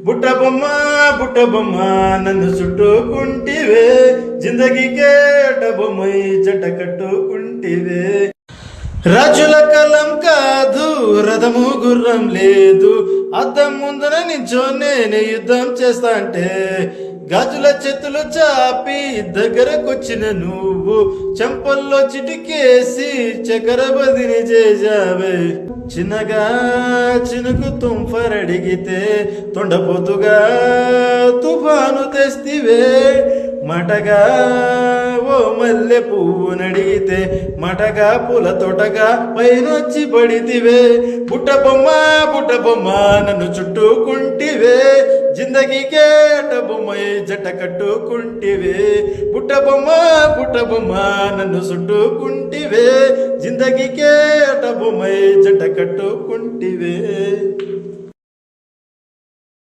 బుట్ట బొమ్మ నన్ను చుట్టుకుంటివే, జిందగీకే అట బొమ్మై జట కట్టుకుంటివే. రాజుల కలం కాదు, రథము గుర్రం లేదు, అద్దం ముందర నించో నేనే యుద్ధం చేస్తా అంటే, గాజుల చేతులు చాపి దగ్గరకొచ్చిన నువ్వు చెంపల్లో చిటికేసి చక్కెర బదిని చేశావే. చిన్నగా చినుకు తుంఫరడిగితే తొండపోతుగా తుఫాను తెస్తివే. మటగా ఓ మల్లె పువ్వు నడిగితే మటగా పూల తోటగా పైనొచ్చి పడితివే. బుట్ట బొమ్మ నన్ను చుట్టుకుంటివే, జిందగీకే అట బొమ్మై జట కట్టుకుంటివే. బుట్ట బొమ్మ నన్ను చుట్టుకుంటివే, జిందగీకే అట బొమ్మై జట కట్టుకుంటివే.